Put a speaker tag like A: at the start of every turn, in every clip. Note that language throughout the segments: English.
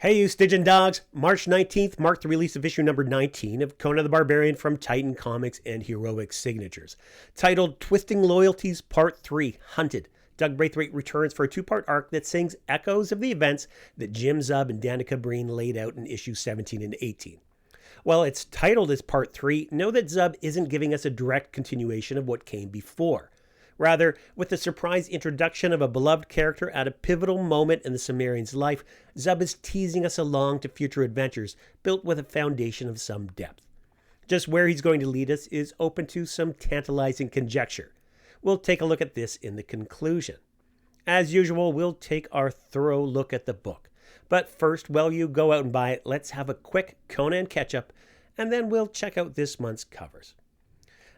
A: Hey, you Stygian Dogs! March 19th marked the release of issue number 19 of Conan the Barbarian from Titan Comics and Heroic Signatures. Titled Twisting Loyalties Part 3, Hunted, Doug Braithwaite returns for a two-part arc that sings echoes of the events that Jim Zub and Danica Breen laid out in issues 17 and 18. While it's titled as Part 3, know that Zub isn't giving us a direct continuation of what came before. Rather, with the surprise introduction of a beloved character at a pivotal moment in the Cimmerian's life, Zub is teasing us along to future adventures built with a foundation of some depth. Just where he's going to lead us is open to some tantalizing conjecture. We'll take a look at this in the conclusion. As usual, we'll take our thorough look at the book. But first, while you go out and buy it, let's have a quick Conan catch-up, and then we'll check out this month's covers.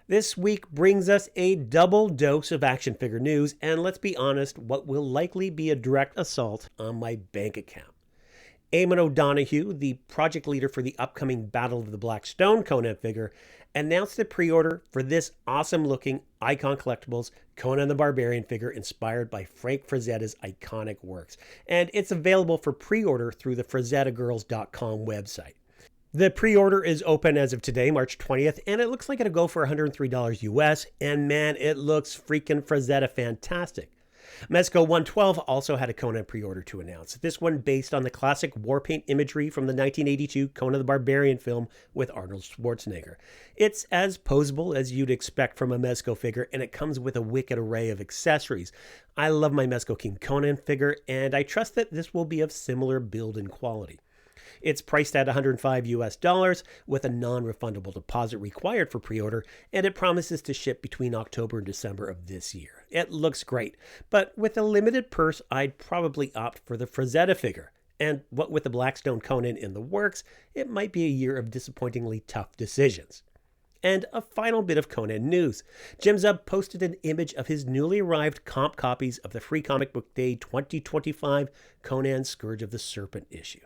A: This week brings us a double dose of action figure news, and let's be honest, what will likely be a direct assault on my bank account. Eamon O'Donoghue, the project leader for the upcoming Battle of the Black Stone Conan figure, announced a pre-order for this awesome-looking Icon Collectibles Conan the Barbarian figure inspired by Frank Frazetta's iconic works, and it's available for pre-order through the FrazettaGirls.com website. The pre-order is open as of today, March 20th, and it looks like it'll go for $103 US, and man, it looks freaking Frazetta fantastic. Mezco 112 also had a Conan pre-order to announce, this one based on the classic war paint imagery from the 1982 Conan the Barbarian film with Arnold Schwarzenegger. It's as posable as you'd expect from a Mezco figure, and it comes with a wicked array of accessories. I love my Mezco King Conan figure, and I trust that this will be of similar build and quality. It's priced at $105 US with a non-refundable deposit required for pre-order, and it promises to ship between October and December of this year. It looks great, but with a limited purse, I'd probably opt for the Frazetta figure. And what with the Blackstone Conan in the works, it might be a year of disappointingly tough decisions. And a final bit of Conan news. Jim Zub posted an image of his newly arrived comp copies of the Free Comic Book Day 2025 Conan Scourge of the Serpent issue.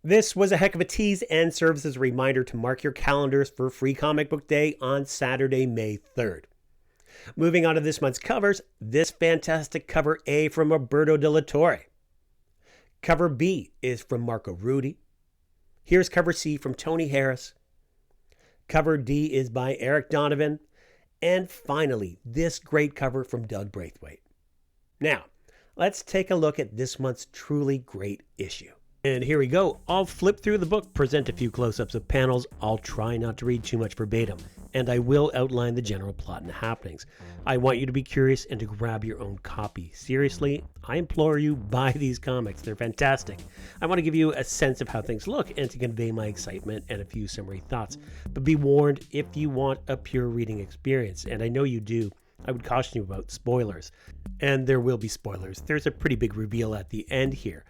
A: This was a heck of a tease and serves as a reminder to mark your calendars for Free Comic Book Day on Saturday, May 3rd. Moving on to this month's covers, this fantastic cover A from Roberto de la Torre. Cover B is from Marco Rudy. Here's cover C from Tony Harris. Cover D is by Eryk Donovan. And finally, this great cover from Doug Braithwaite. Now, let's take a look at this month's truly great issue. And here we go. I'll flip through the book, present a few close-ups of panels. I'll try not to read too much verbatim, and I will outline the general plot and happenings. I want you to be curious and to grab your own copy. Seriously, I implore you, buy these comics. They're fantastic. I want to give you a sense of how things look and to convey my excitement and a few summary thoughts. But be warned, if you want a pure reading experience, and I know you do, I would caution you about spoilers. And there will be spoilers. There's a pretty big reveal at the end here.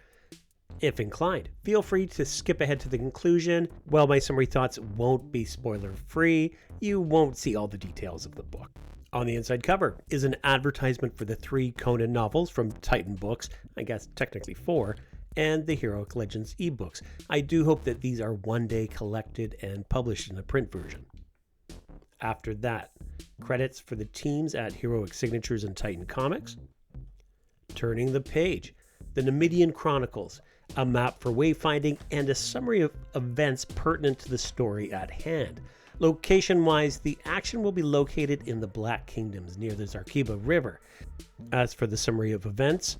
A: If inclined, feel free to skip ahead to the conclusion. While my summary thoughts won't be spoiler-free, you won't see all the details of the book. On the inside cover is an advertisement for the 3 Conan novels from Titan Books, I guess technically 4, and the Heroic Legends ebooks. I do hope that these are one day collected and published in a print version. After that, credits for the teams at Heroic Signatures and Titan Comics. Turning the page, the Numidian Chronicles, a map for wayfinding, and a summary of events pertinent to the story at hand. Location-wise, the action will be located in the Black Kingdoms near the Zarkiba River. As for the summary of events,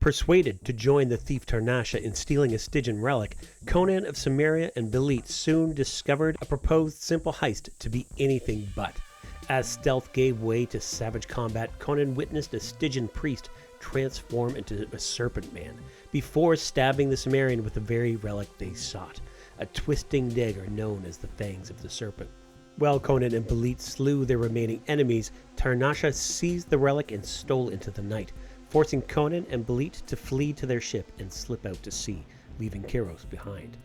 A: persuaded to join the thief Tarnasha in stealing a Stygian relic, Conan of Cimmeria and Belit soon discovered a proposed simple heist to be anything but. As stealth gave way to savage combat, Conan witnessed a Stygian priest transform into a serpent man before stabbing the Cimmerian with the very relic they sought, a twisting dagger known as the Fangs of the Serpent. While Conan and Belit slew their remaining enemies, Tarnasha seized the relic and stole into the night, forcing Conan and Belit to flee to their ship and slip out to sea, leaving Kairos behind.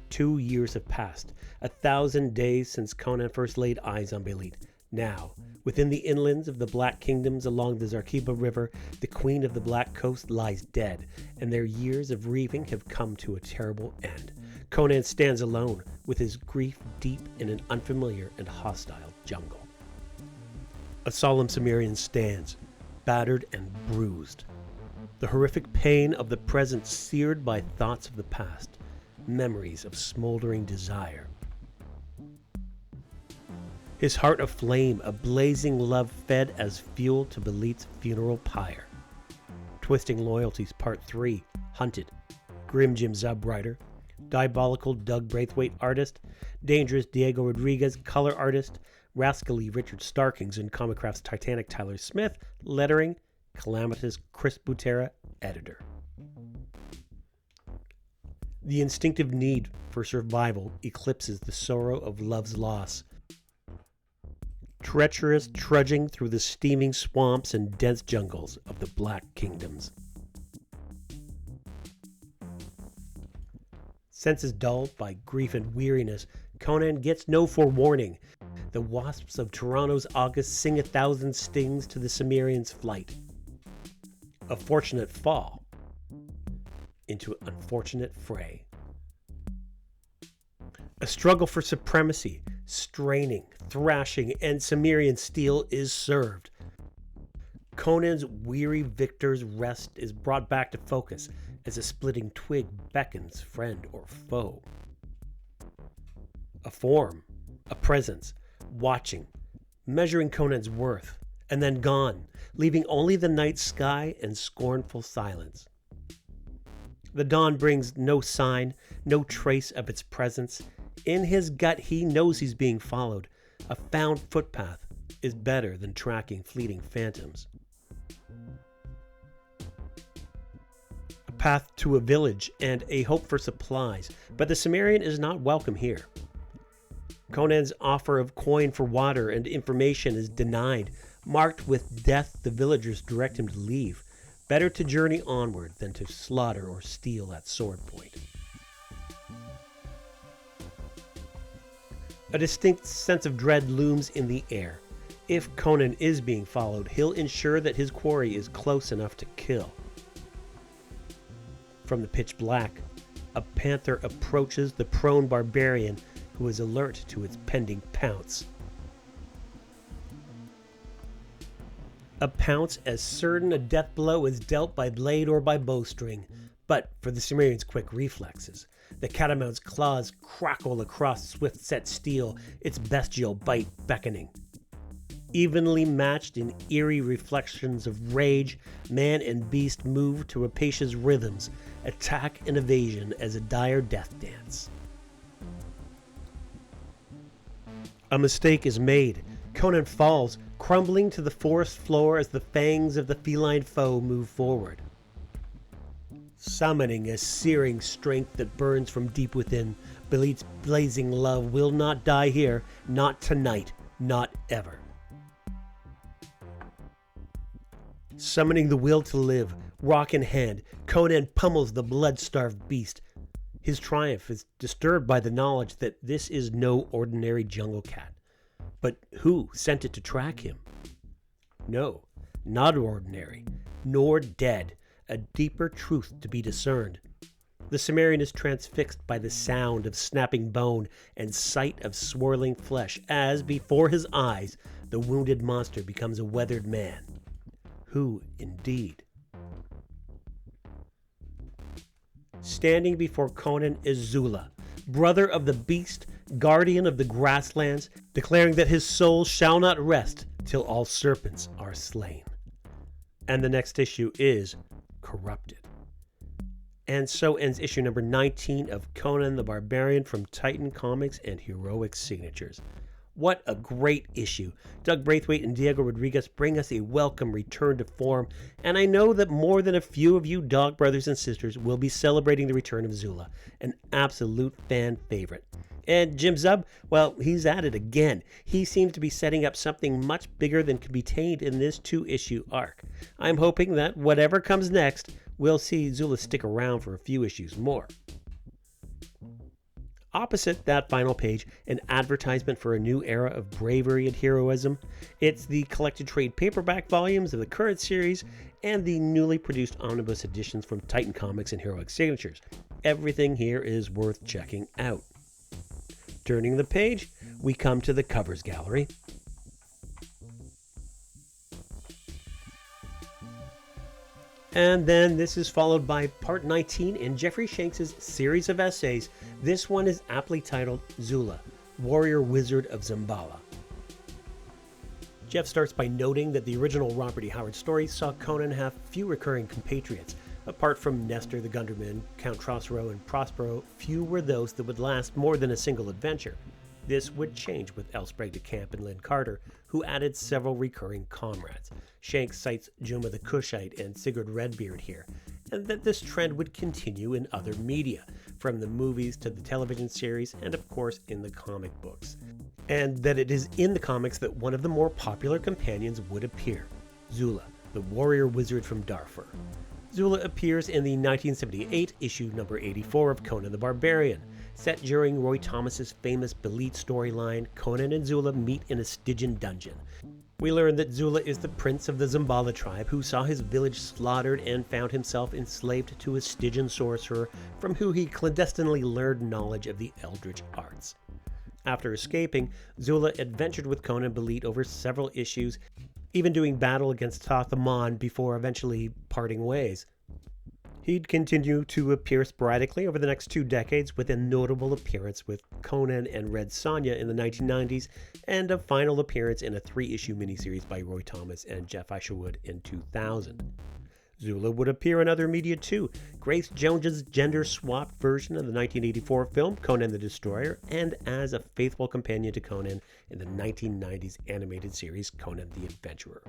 A: 2 years have passed, 1,000 days since Conan first laid eyes on Belit. Now, within the inlands of the Black Kingdoms along the Zarkiba River, the Queen of the Black Coast lies dead, and their years of grieving have come to a terrible end. Conan stands alone, with his grief deep in an unfamiliar and hostile jungle. A solemn Cimmerian stands, battered and bruised. The horrific pain of the present seared by thoughts of the past. memories of smoldering desire. His heart aflame, a blazing love fed as fuel to Belit's funeral pyre. Twisting Loyalties Part 3, Hunted. Grim Jim Zub writer. Diabolical Doug Braithwaite artist. Dangerous Diego Rodriguez color artist. Rascally Richard Starkings and Comicraft's Titanic Tyler Smith lettering. Calamitous Chris Butera editor. The instinctive need for survival eclipses the sorrow of love's loss. Treacherous trudging through the steaming swamps and dense jungles of the Black Kingdoms. Senses dulled by grief and weariness, Conan gets no forewarning. The wasps of Toronto's August sing 1,000 stings to the Cimmerian's flight. A fortunate fall into an unfortunate fray. A struggle for supremacy, straining, thrashing, and Cimmerian steel is served. Conan's weary victor's rest is brought back to focus as a splitting twig beckons friend or foe. A form, a presence, watching, measuring Conan's worth, and then gone, leaving only the night sky and scornful silence. The dawn brings no sign, no trace of its presence. In his gut, he knows he's being followed. A found footpath is better than tracking fleeting phantoms. A path to a village and a hope for supplies, but the Cimmerian is not welcome here. Conan's offer of coin for water and information is denied. Marked with death, the villagers direct him to leave. Better to journey onward than to slaughter or steal at sword point. A distinct sense of dread looms in the air. If Conan is being followed, he'll ensure that his quarry is close enough to kill. From the pitch black, a panther approaches the prone barbarian who is alert to its pending pounce. A pounce as certain a death blow is dealt by blade or by bowstring, but for the Cimmerian's quick reflexes. The catamount's claws crackle across swift-set steel, its bestial bite beckoning. Evenly matched in eerie reflections of rage, man and beast move to rapacious rhythms, attack and evasion as a dire death dance. A mistake is made. Conan falls, crumbling to the forest floor as the fangs of the feline foe move forward. Summoning a searing strength that burns from deep within, Belit's blazing love will not die here, not tonight, not ever. Summoning the will to live, rock in hand, Conan pummels the blood-starved beast. His triumph is disturbed by the knowledge that this is no ordinary jungle cat. But who sent it to track him? No, not ordinary, nor dead, a deeper truth to be discerned. The Cimmerian is transfixed by the sound of snapping bone and sight of swirling flesh as, before his eyes, the wounded monster becomes a weathered man. Who, indeed? Standing before Conan is Zula, brother of the beast, guardian of the grasslands, declaring that his soul shall not rest till all serpents are slain. And the next issue is Corrupted. And so ends issue number 19 of Conan the Barbarian from Titan Comics and Heroic Signatures. What a great issue. Doug Braithwaite and Diego Rodriguez bring us a welcome return to form, and I know that more than a few of you dog brothers and sisters will be celebrating the return of Zula, an absolute fan favorite. And Jim Zub, well, he's at it again. He seems to be setting up something much bigger than can be contained in this 2-issue arc. I'm hoping that whatever comes next, we'll see Zula stick around for a few issues more. Opposite that final page, an advertisement for a new era of bravery and heroism. It's the collected trade paperback volumes of the current series and the newly produced omnibus editions from Titan Comics and Heroic Signatures. Everything here is worth checking out. Turning the page, we come to the covers gallery. And then this is followed by part 19 in Jeffrey Shanks' series of essays. This one is aptly titled Zula, Warrior Wizard of Zambala. Jeff starts by noting that the original Robert E. Howard stories saw Conan have few recurring compatriots. Apart from Nestor the Gunderman, Count Trosro, and Prospero, few were those that would last more than a single adventure. This would change with Elsbreg de Camp and Lynn Carter, who added several recurring comrades. Shanks cites Juma the Cushite and Sigurd Redbeard here, and that this trend would continue in other media, from the movies to the television series, and of course in the comic books. And that it is in the comics that one of the more popular companions would appear, Zula, the warrior wizard from Darfur. Zula appears in the 1978 issue number 84 of Conan the Barbarian. Set during Roy Thomas's famous Belit storyline, Conan and Zula meet in a Stygian dungeon. We learn that Zula is the prince of the Zambala tribe who saw his village slaughtered and found himself enslaved to a Stygian sorcerer from whom he clandestinely learned knowledge of the eldritch arts. After escaping, Zula adventured with Conan Belit over several issues, even doing battle against Tathamon before eventually parting ways. He'd continue to appear sporadically over the next 2 decades, with a notable appearance with Conan and Red Sonja in the 1990s, and a final appearance in a 3-issue miniseries by Roy Thomas and Jeff Isherwood in 2000. Zula would appear in other media too, Grace Jones's gender-swapped version of the 1984 film Conan the Destroyer, and as a faithful companion to Conan in the 1990s animated series Conan the Adventurer.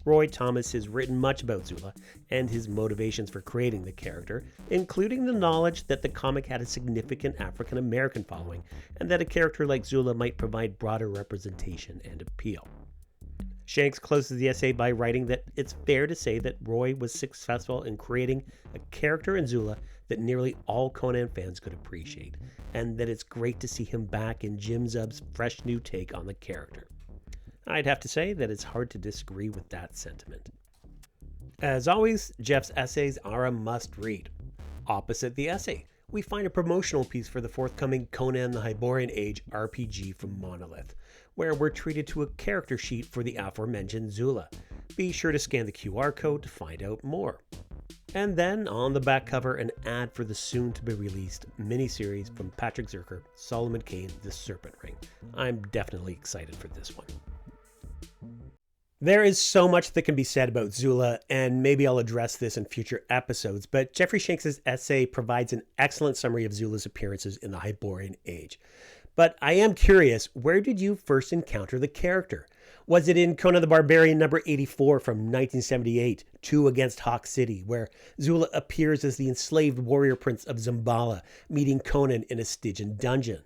A: Roy Thomas has written much about Zula and his motivations for creating the character, including the knowledge that the comic had a significant African-American following, and that a character like Zula might provide broader representation and appeal. Shanks closes the essay by writing that it's fair to say that Roy was successful in creating a character in Zula that nearly all Conan fans could appreciate, and that it's great to see him back in Jim Zub's fresh new take on the character. I'd have to say that it's hard to disagree with that sentiment. As always, Jeff's essays are a must-read. Opposite the essay, we find a promotional piece for the forthcoming Conan the Hyborian Age RPG from Monolith, where we're treated to a character sheet for the aforementioned Zula. Be sure to scan the QR code to find out more. And then, on the back cover, an ad for the soon-to-be-released miniseries from Patrick Zircher, Solomon Kane, The Serpent Ring. I'm definitely excited for this one. There is so much that can be said about Zula, and maybe I'll address this in future episodes, but Jeffrey Shanks' essay provides an excellent summary of Zula's appearances in the Hyborian Age. But I am curious, where did you first encounter the character? Was it in Conan the Barbarian number 84 from 1978, 2 Against Hawk City, where Zula appears as the enslaved warrior prince of Zambala, meeting Conan in a Stygian dungeon?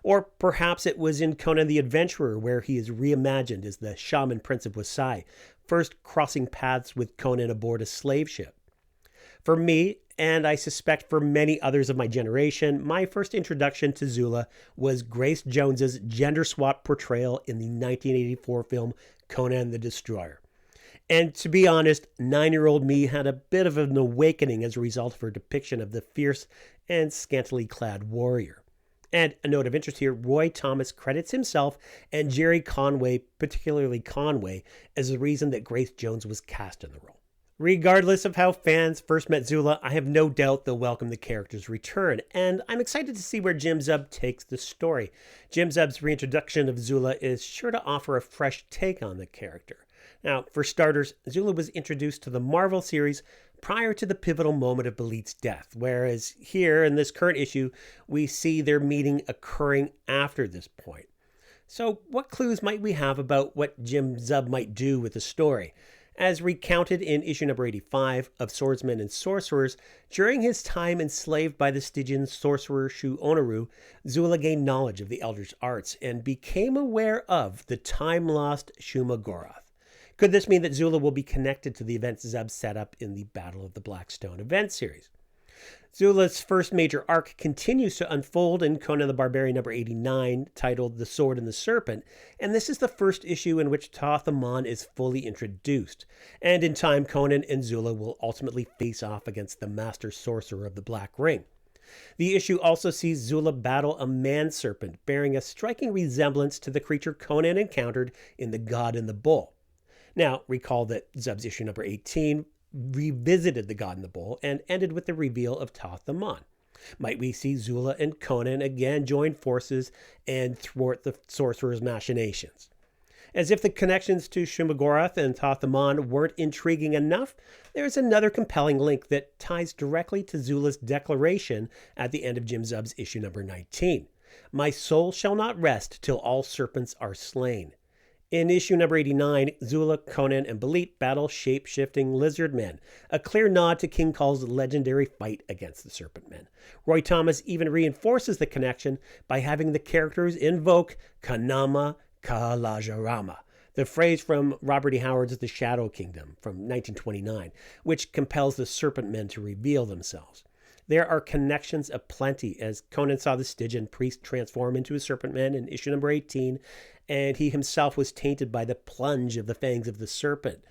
A: Or perhaps it was in Conan the Adventurer, where he is reimagined as the shaman prince of Wasai, first crossing paths with Conan aboard a slave ship. For me, and I suspect for many others of my generation, my first introduction to Zula was Grace Jones's gender-swapped portrayal in the 1984 film Conan the Destroyer. And to be honest, 9-year-old me had a bit of an awakening as a result of her depiction of the fierce and scantily clad warrior. And a note of interest here, Roy Thomas credits himself and Jerry Conway, particularly Conway, as the reason that Grace Jones was cast in the role. Regardless of how fans first met Zula, I have no doubt they'll welcome the character's return, and I'm excited to see where Jim Zub takes the story. Jim Zub's reintroduction of Zula is sure to offer a fresh take on the character. Now, for starters, Zula was introduced to the Marvel series prior to the pivotal moment of Belit's death, whereas here in this current issue, we see their meeting occurring after this point. So what clues might we have about what Jim Zub might do with the story? As recounted in issue number 85 of Swordsmen and Sorcerers, during his time enslaved by the Stygian sorcerer Shu Onaru, Zula gained knowledge of the Eldritch Arts and became aware of the time-lost Shumagorath. Could this mean that Zula will be connected to the events Zub set up in the Battle of the Blackstone event series? Zula's first major arc continues to unfold in Conan the Barbarian number 89, titled The Sword and the Serpent, and this is the first issue in which Tathamon is fully introduced. And in time, Conan and Zula will ultimately face off against the Master Sorcerer of the Black Ring. The issue also sees Zula battle a man-serpent, bearing a striking resemblance to the creature Conan encountered in The God and the Bull. Now, recall that Zub's issue number 18 revisited the God in the Bowl and ended with the reveal of Thoth Amon. Might we see Zula and Conan again join forces and thwart the sorcerer's machinations? As if the connections to Shumagorath and Thoth Amon weren't intriguing enough, there's another compelling link that ties directly to Zula's declaration at the end of Jim Zub's issue number 19. My soul shall not rest till all serpents are slain. In issue number 89, Zula, Conan, and Belit battle shape-shifting lizard men, a clear nod to King Kull's legendary fight against the serpent men. Roy Thomas even reinforces the connection by having the characters invoke Kanama Kalajarama, the phrase from Robert E. Howard's The Shadow Kingdom from 1929, which compels the serpent men to reveal themselves. There are connections aplenty, as Conan saw the Stygian priest transform into a serpent man in issue number 18, and he himself was tainted by the plunge of the fangs of the serpent.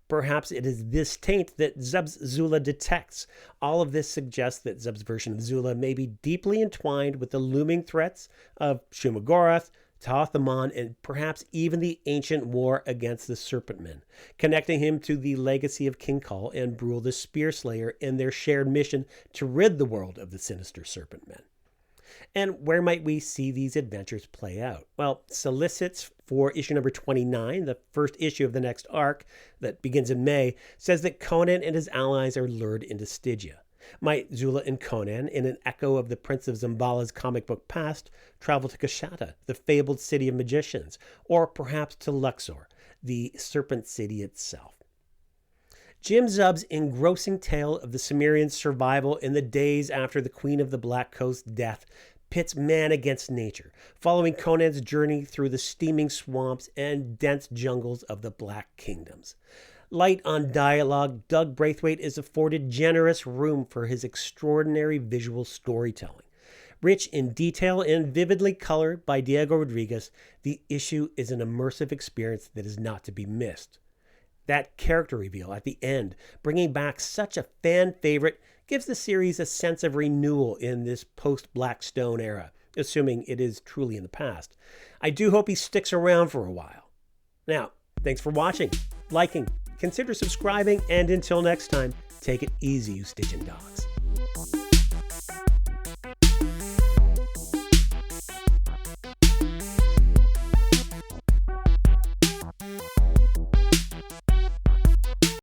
A: Perhaps it is this taint that Zub's Zula detects. All of this suggests that Zub's version of Zula may be deeply entwined with the looming threats of Shumagorath, Thoth Amon, and perhaps even the ancient war against the Serpentmen, connecting him to the legacy of King Kull and Brule the Spearslayer in their shared mission to rid the world of the sinister Serpentmen. And where might we see these adventures play out? Well, solicits for issue number 29, the first issue of the next arc that begins in May, says that Conan and his allies are lured into Stygia. Might Zula and Conan, in an echo of the Prince of Zambala's comic book past, travel to Kashata, the fabled city of magicians, or perhaps to Luxor, the serpent city itself? Jim Zub's engrossing tale of the Cimmerians' survival in the days after the Queen of the Black Coast's death pits man against nature, following Conan's journey through the steaming swamps and dense jungles of the Black Kingdoms. Light on dialogue, Doug Braithwaite is afforded generous room for his extraordinary visual storytelling. Rich in detail and vividly colored by Diego Rodriguez, the issue is an immersive experience that is not to be missed. That character reveal at the end, bringing back such a fan favorite, gives the series a sense of renewal in this post-Blackstone era, assuming it is truly in the past. I do hope he sticks around for a while. Now, thanks for watching, liking, consider subscribing, and until next time, take it easy, you Stygian Dogs.